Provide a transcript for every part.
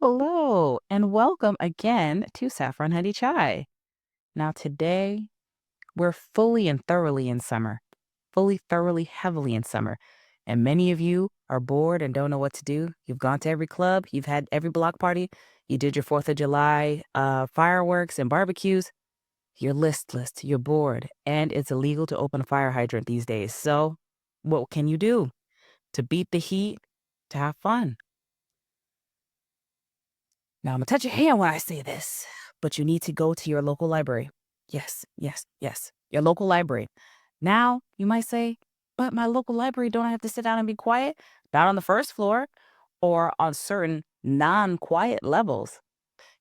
Hello, and welcome again to Saffron Honey Chai. Now, today we're fully and thoroughly in summer, fully, thoroughly, heavily in summer. And many of you are bored and don't know what to do. You've gone to every club, you've had every block party, you did your 4th of July fireworks and barbecues. You're listless, you're bored, and it's illegal to open a fire hydrant these days. So, what can you do to beat the heat, to have fun? Now, I'm gonna touch your hand when I say this, but you need to go to your local library. Yes, yes, yes, your local library. Now, you might say, but my local library, don't I have to sit down and be quiet? Not on the first floor or on certain non quiet levels.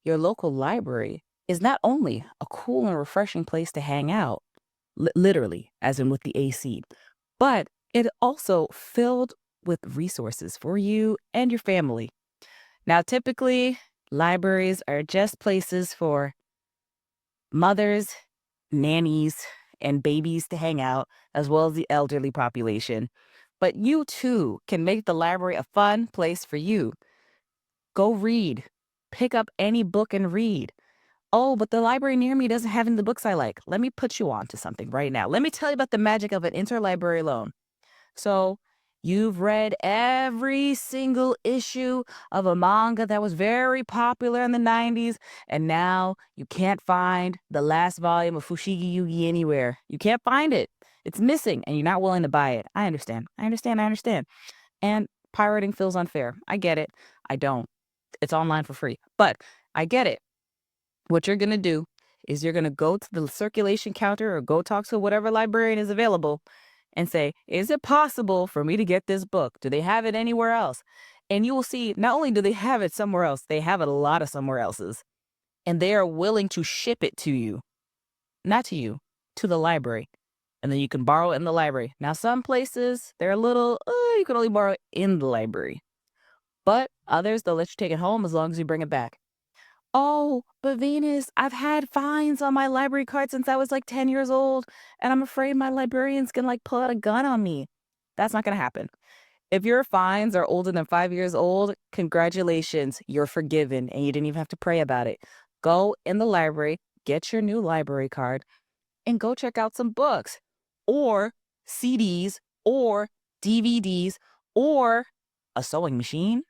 Your local library is not only a cool and refreshing place to hang out, literally, as in with the AC, but it also filled with resources for you and your family. Now, typically, libraries are just places for mothers, nannies, and babies to hang out, as well as the elderly population. But you too can make the library a fun place for you. Go read. Pick up any book and read. Oh, but the library near me doesn't have any of the books I like. Let me put you on to something right now. Let me tell you about the magic of an interlibrary loan. So, you've read every single issue of a manga that was very popular in the 90s, and now you can't find the last volume of Fushigi Yugi anywhere. You can't find it. It's missing, and you're not willing to buy it. I understand. I understand. I understand. And pirating feels unfair. I get it. I don't. It's online for free, but I get it. What you're going to do is you're going to go to the circulation counter or go talk to whatever librarian is available and say, is it possible for me to get this book? Do they have it anywhere else? And you will see, not only do they have it somewhere else, they have it a lot of somewhere else's. And they are willing to ship it to you, not to you, to the library. And then you can borrow it in the library. Now, some places, they're a little, you can only borrow it in the library. But others, they'll let you take it home as long as you bring it back. Oh, but Venus, I've had fines on my library card since I was like 10 years old, and I'm afraid my librarian's gonna like pull out a gun on me. That's not gonna happen. If your fines are older than 5 years old, congratulations, you're forgiven, and you didn't even have to pray about it. Go in the library, get your new library card, and go check out some books, or CDs, or DVDs, or a sewing machine.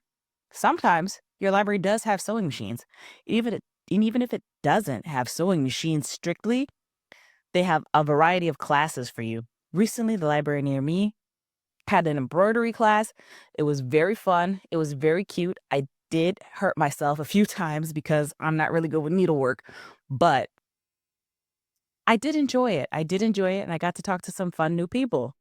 Sometimes your library does have sewing machines. Even if it doesn't have sewing machines strictly, they have a variety of classes for you. Recently, the library near me had an embroidery class. It was very fun. It was very cute. I did hurt myself a few times because I'm not really good with needlework, but I did enjoy it. I did enjoy it, and I got to talk to some fun new people.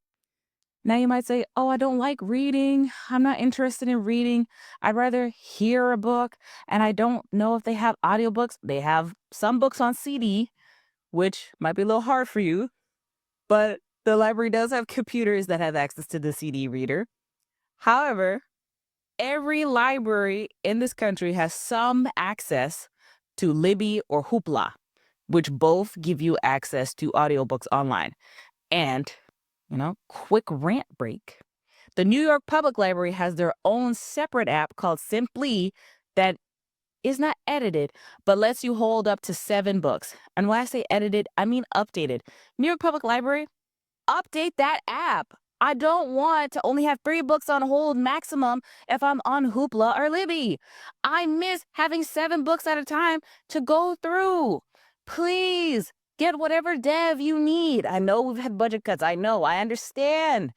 Now you might say, oh, I don't like reading. I'm not interested in reading. I'd rather hear a book. And I don't know if they have audiobooks. They have some books on CD, which might be a little hard for you, but the library does have computers that have access to the CD reader. However, every library in this country has some access to Libby or Hoopla, which both give you access to audiobooks online. And, quick rant break. The New York Public Library has their own separate app called Simply that is not edited, but lets you hold up to 7 books. And when I say edited, I mean updated. New York Public Library, update that app. I don't want to only have 3 books on hold maximum if I'm on Hoopla or Libby. I miss having 7 books at a time to go through. Please get whatever dev you need. I know we've had budget cuts. I know. I understand.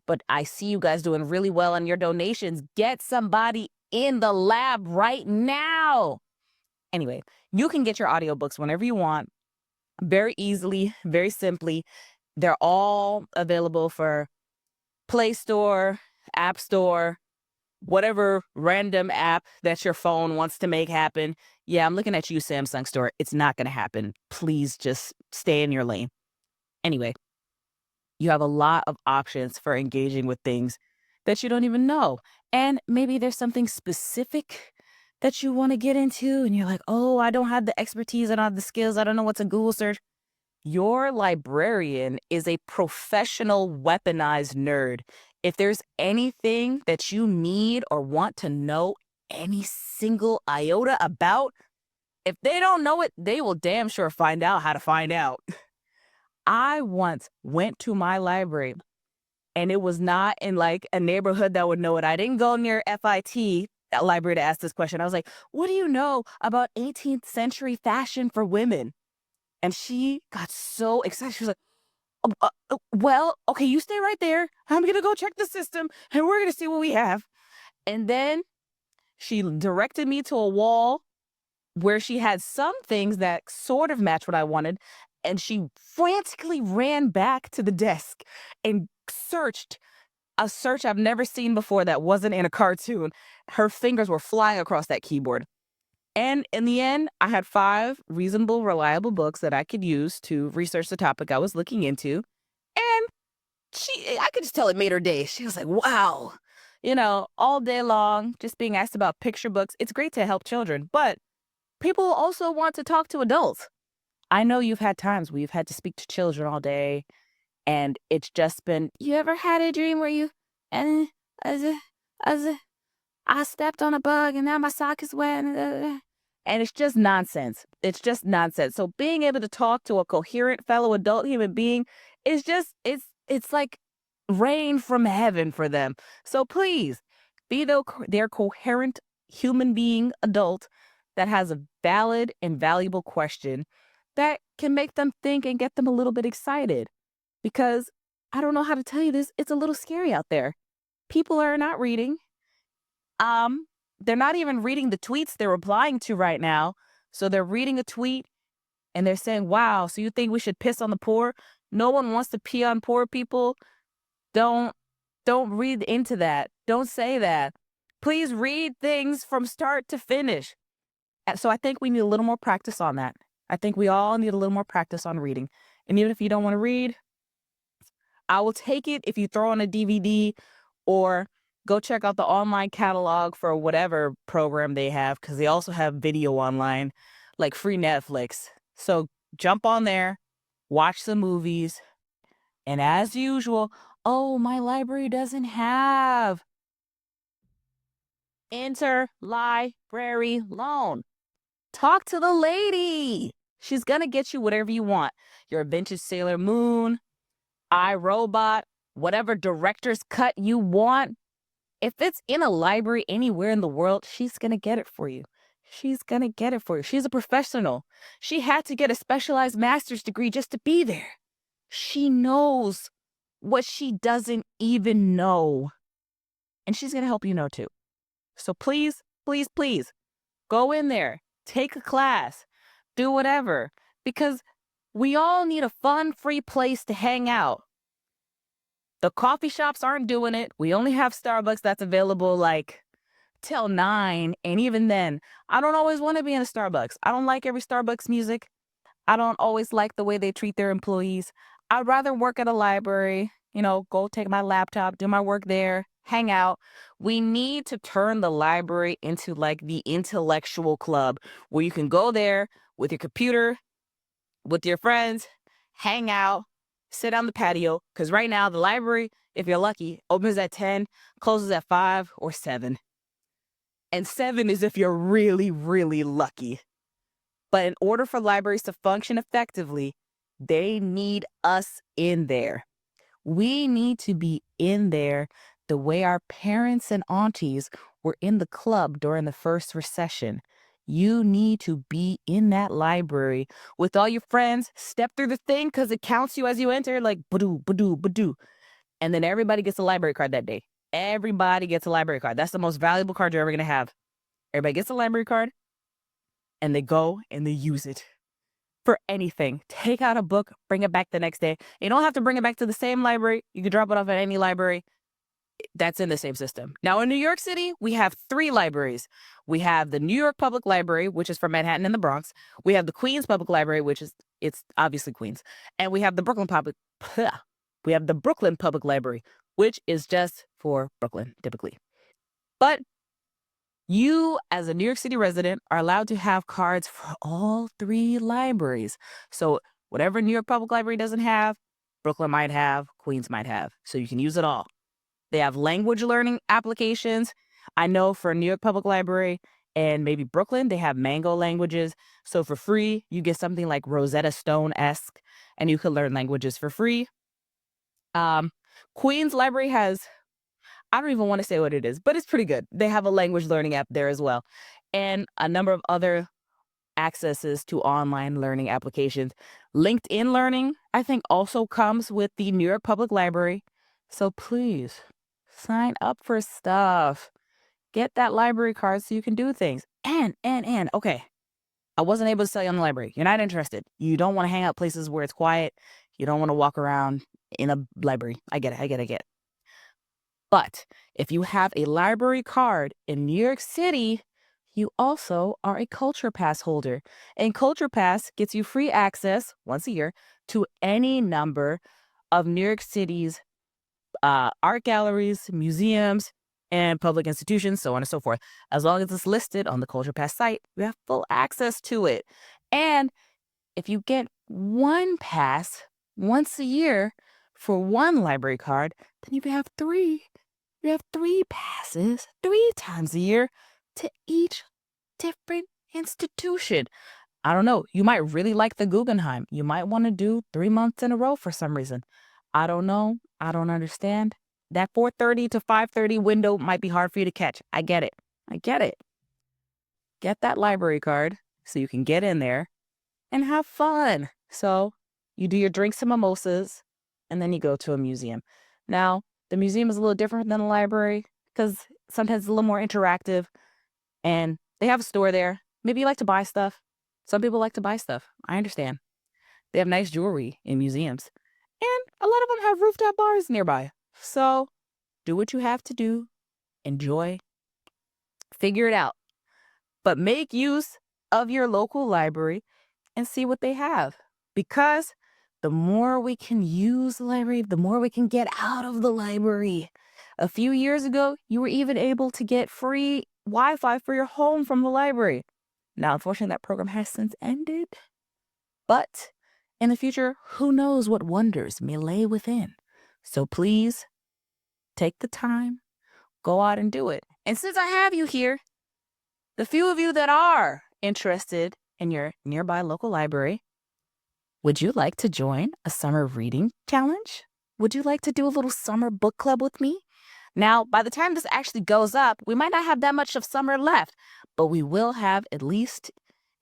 But I see you guys doing really well on your donations. Get somebody in the lab right now. Anyway, you can get your audiobooks whenever you want, very easily, very simply. They're all available for Play Store, App Store, whatever random app that your phone wants to make happen. Yeah, I'm looking at you, Samsung Store. It's not going to happen. Please just stay in your lane. Anyway, you have a lot of options for engaging with things that you don't even know. And maybe there's something specific that you want to get into, and you're like, oh, I don't have the expertise, I don't have the skills, I don't know what's a Google search. Your librarian is a professional weaponized nerd. If there's anything that you need or want to know any single iota about. If they don't know it, they will damn sure find out how to find out. I once went to my library and it was not in like a neighborhood that would know it. I didn't go near FIT, that library, to ask this question. I was like, what do you know about 18th century fashion for women? And she got so excited. She was like, well, okay, you stay right there. I'm going to go check the system and we're going to see what we have. And then she directed me to a wall where she had some things that sort of matched what I wanted. And she frantically ran back to the desk and searched a search I've never seen before that wasn't in a cartoon. Her fingers were flying across that keyboard. And in the end, I had 5 reasonable, reliable books that I could use to research the topic I was looking into. And I could just tell it made her day. She was like, wow, all day long, just being asked about picture books. It's great to help children, but people also want to talk to adults. I know you've had times where you've had to speak to children all day, and it's just been, you ever had a dream where and as I stepped on a bug and now my sock is wet, and it's just nonsense. It's just nonsense. So being able to talk to a coherent fellow adult human being is just, it's like rain from heaven for them. So please be their coherent human being adult that has a valid and valuable question that can make them think and get them a little bit excited. Because I don't know how to tell you this, it's a little scary out there. People are not reading. They're not even reading the tweets they're replying to right now. So they're reading a tweet and they're saying, wow, so you think we should piss on the poor? No one wants to pee on poor people. Don't read into that. Don't say that. Please read things from start to finish. So I think we need a little more practice on that. I think we all need a little more practice on reading. And even if you don't want to read, I will take it if you throw on a DVD or go check out the online catalog for whatever program they have, because they also have video online, like free Netflix. So jump on there, watch some movies, and as usual, oh, my library doesn't have interlibrary loan. Talk to the lady. She's going to get you whatever you want. Your vintage Sailor Moon, iRobot, whatever director's cut you want. If it's in a library anywhere in the world, she's going to get it for you. She's going to get it for you. She's a professional. She had to get a specialized master's degree just to be there. She knows what she doesn't even know. And she's going to help you know too. So please, please, please go in there, take a class, do whatever, because we all need a fun, free place to hang out. The coffee shops aren't doing it. We only have Starbucks that's available like till 9. And even then, I don't always want to be in a Starbucks. I don't like every Starbucks music. I don't always like the way they treat their employees. I'd rather work at a library, go take my laptop, do my work there, hang out. We need to turn the library into like the intellectual club where you can go there with your computer, with your friends, hang out, sit on the patio. Because right now, the library, if you're lucky, opens at 10, closes at 5 or 7. And 7 is if you're really, really lucky. But in order for libraries to function effectively, they need us in there. We need to be in there the way our parents and aunties were in the club during the first recession. You need to be in that library with all your friends. Step through the thing because it counts you as you enter, like badoo, badoo, badoo. And then everybody gets a library card that day. Everybody gets a library card. That's the most valuable card you're ever going to have. Everybody gets a library card and they go and they use it for anything. Take out a book, bring it back the next day. You don't have to bring it back to the same library. You can drop it off at any library that's in the same system. Now, in New York City, we have 3 libraries. We have the New York Public Library, which is for Manhattan and the Bronx. We have the Queens Public Library, it's obviously Queens. And we have the Brooklyn Public Library, which is just for Brooklyn, typically. But you, as a New York City resident, are allowed to have cards for all 3 libraries. So whatever New York Public Library doesn't have, Brooklyn might have, Queens might have. So you can use it all. They have language learning applications. I know for New York Public Library and maybe Brooklyn, they have Mango languages. So for free, you get something like Rosetta Stone-esque, and you can learn languages for free. Um, Queens Library has, I don't even want to say what it is, but it's pretty good. They have a language learning app there as well, and a number of other accesses to online learning applications. LinkedIn Learning, I think, also comes with the New York Public Library. So please sign up for stuff. Get that library card so you can do things. And, okay, I wasn't able to sell you on the library. You're not interested. You don't want to hang out places where it's quiet. You don't want to walk around in a library. I get it. I get it. But if you have a library card in New York City, you also are a Culture Pass holder. And Culture Pass gets you free access once a year to any number of New York City's art galleries, museums, and public institutions, so on and so forth. As long as it's listed on the Culture Pass site, you have full access to it. And if you get one pass once a year for one library card, then you can have three. You have three passes 3 times a year to each different institution. I don't know. You might really like the Guggenheim. You might want to do 3 months in a row for some reason. I don't know. I don't understand. That 4:30 to 5:30 window might be hard for you to catch. I get it. I get it. Get that library card so you can get in there and have fun. So you do your drinks and mimosas, and then you go to a museum. Now, the museum is a little different than the library because sometimes it's a little more interactive, and they have a store there. Maybe you like to buy stuff. Some people like to buy stuff. I understand. They have nice jewelry in museums, and a lot of them have rooftop bars nearby. So do what you have to do, enjoy, figure it out, but make use of your local library and see what they have. Because the more we can use the library, the more we can get out of the library. A few years ago, you were even able to get free Wi-Fi for your home from the library. Now, unfortunately, that program has since ended. But in the future, who knows what wonders may lay within. So please take the time, go out and do it. And since I have you here, the few of you that are interested in your nearby local library, would you like to join a summer reading challenge? Would you like to do a little summer book club with me? Now, by the time this actually goes up, we might not have that much of summer left, but we will have at least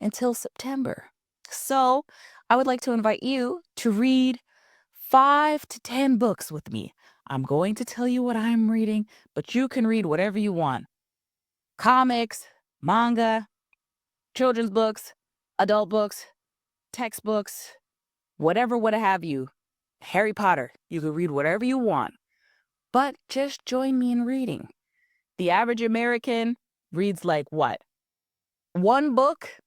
until September. So I would like to invite you to read 5 to 10 books with me. I'm going to tell you what I'm reading, but you can read whatever you want. Comics, manga, children's books, adult books, textbooks, whatever, what have you. Harry Potter, you can read whatever you want, but just join me in reading. The average American reads like what? One book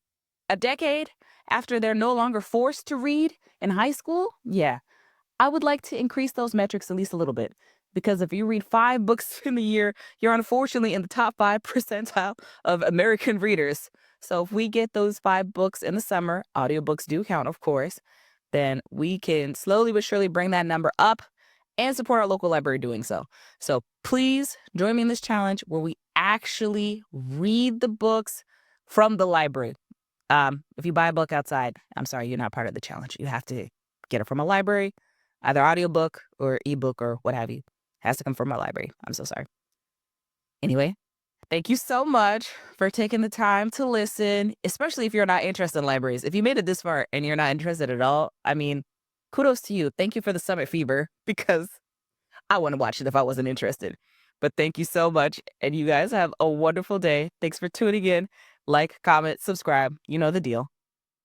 a decade after they're no longer forced to read in high school? Yeah, I would like to increase those metrics at least a little bit. Because if you read 5 books in the year, you're unfortunately in the top 5 percentile of American readers. So if we get those 5 books in the summer, audiobooks do count, of course, then we can slowly but surely bring that number up and support our local library doing so. So please join me in this challenge where we actually read the books from the library. If you buy a book outside, I'm sorry, you're not part of the challenge. You have to get it from a library, either audiobook or ebook or what have you. It has to come from a library. I'm so sorry. Anyway, thank you so much for taking the time to listen, especially if you're not interested in libraries. If you made it this far and you're not interested at all, I mean, kudos to you. Thank you for the Summit Fever because I wouldn't watch it if I wasn't interested. But thank you so much. And you guys have a wonderful day. Thanks for tuning in. Like, comment, subscribe. You know the deal.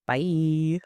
Bye.